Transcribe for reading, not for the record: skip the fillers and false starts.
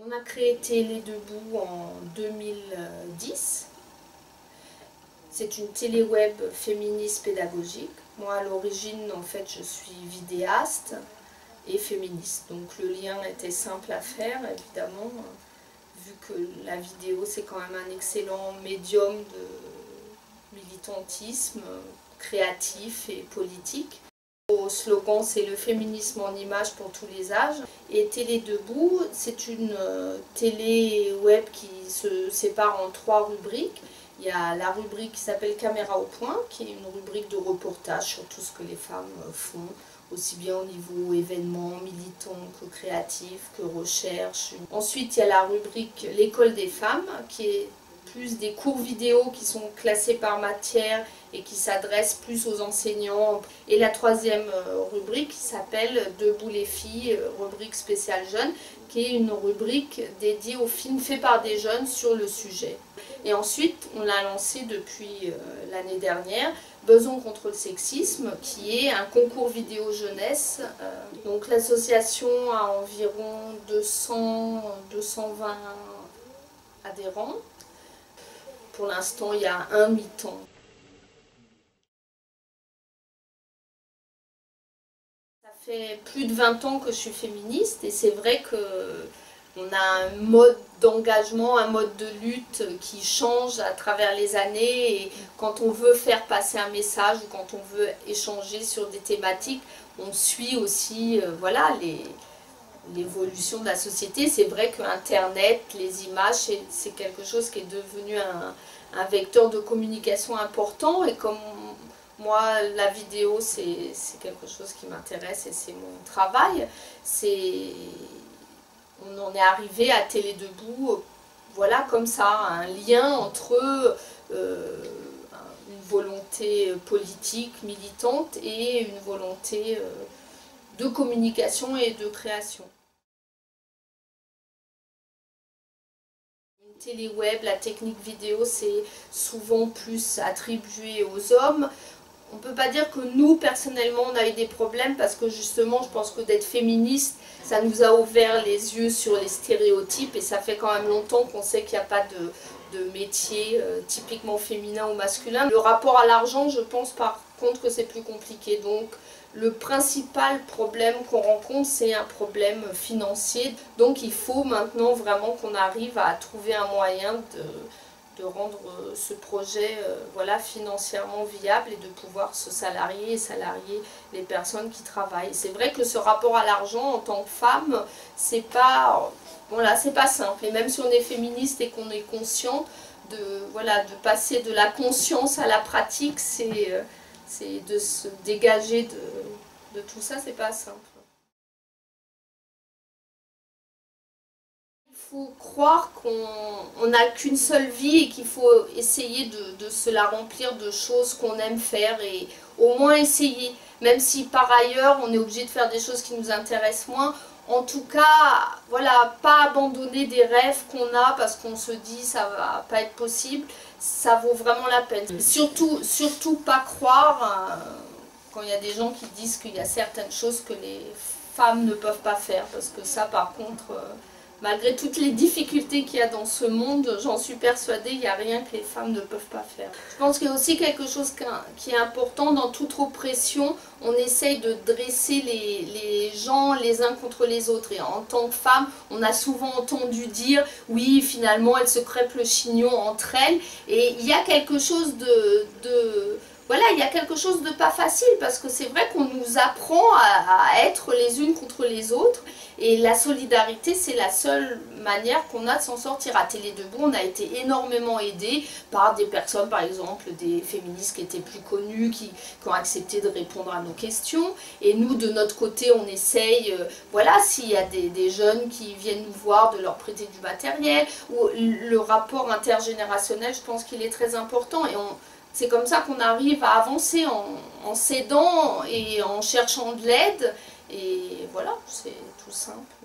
On a créé Télé Debout en 2010. C'est une télé web féministe pédagogique. Moi, à l'origine, en fait, je suis vidéaste et féministe. Donc le lien était simple à faire, évidemment, vu que la vidéo, c'est quand même un excellent médium de militantisme créatif et politique. Au slogan, c'est le féminisme en images pour tous les âges. Et Télé Debout, c'est une télé web qui se sépare en 3 rubriques. Il y a la rubrique qui s'appelle Caméra au point, qui est une rubrique de reportage sur tout ce que les femmes font, aussi bien au niveau événements, militants que créatifs, que recherche. Ensuite, il y a la rubrique L'école des femmes, qui est plus des cours vidéo qui sont classés par matière et qui s'adressent plus aux enseignants. Et la 3e rubrique qui s'appelle Debout les filles, rubrique spéciale jeunes, qui est une rubrique dédiée aux films faits par des jeunes sur le sujet. Et ensuite, on l'a lancé depuis l'année dernière, Beson contre le sexisme, qui est un concours vidéo jeunesse. Donc l'association a environ 200-220 adhérents. Pour l'instant, il y a un mi-temps. Ça fait plus de 20 ans que je suis féministe et c'est vrai qu'on a un mode d'engagement, un mode de lutte qui change à travers les années, et quand on veut faire passer un message ou quand on veut échanger sur des thématiques, on suit aussi voilà, l'évolution de la société. C'est vrai que Internet, les images, c'est quelque chose qui est devenu un vecteur de communication important, et comme moi la vidéo c'est quelque chose qui m'intéresse et c'est mon travail, on en est arrivé à Télé Debout, voilà, comme ça, un lien entre une volonté politique, militante, et une volonté de communication et de création. Une télé web, la technique vidéo, c'est souvent plus attribué aux hommes. On ne peut pas dire que nous, personnellement, on a eu des problèmes, parce que justement, je pense que d'être féministe, ça nous a ouvert les yeux sur les stéréotypes, et ça fait quand même longtemps qu'on sait qu'il n'y a pas de métier typiquement féminin ou masculin. Le rapport à l'argent, je pense par contre que c'est plus compliqué. Donc le principal problème qu'on rencontre, c'est un problème financier. Donc il faut maintenant vraiment qu'on arrive à trouver un moyen de rendre ce projet voilà, financièrement viable, et de pouvoir se salarier et salarier les personnes qui travaillent. C'est vrai que ce rapport à l'argent en tant que femme, c'est pas, voilà, c'est pas simple. Et même si on est féministe et qu'on est conscient voilà, de passer de la conscience à la pratique, c'est de se dégager de tout ça, c'est pas simple. Il faut croire qu'on n'a qu'une seule vie et qu'il faut essayer de se la remplir de choses qu'on aime faire, et au moins essayer. Même si par ailleurs on est obligé de faire des choses qui nous intéressent moins, en tout cas, voilà, pas abandonner des rêves qu'on a parce qu'on se dit ça va pas être possible, ça vaut vraiment la peine. Surtout pas croire quand il y a des gens qui disent qu'il y a certaines choses que les femmes ne peuvent pas faire, parce que ça par contre... malgré toutes les difficultés qu'il y a dans ce monde, j'en suis persuadée, il n'y a rien que les femmes ne peuvent pas faire. Je pense qu'il y a aussi quelque chose qui est important. Dans toute oppression, on essaye de dresser les gens les uns contre les autres. Et en tant que femme, on a souvent entendu dire, oui, finalement, elles se crêpent le chignon entre elles. Et il y a quelque chose voilà, il y a quelque chose de pas facile, parce que c'est vrai qu'on nous apprend à être les unes contre les autres, et la solidarité, c'est la seule manière qu'on a de s'en sortir. À Télé Debout, on a été énormément aidés par des personnes, par exemple des féministes qui étaient plus connues, qui ont accepté de répondre à nos questions, et nous de notre côté on essaye, voilà, s'il y a des jeunes qui viennent nous voir, de leur prêter du matériel, ou le rapport intergénérationnel, je pense qu'il est très important, et c'est comme ça qu'on arrive à avancer, en s'aidant et en cherchant de l'aide, et voilà, c'est tout simple.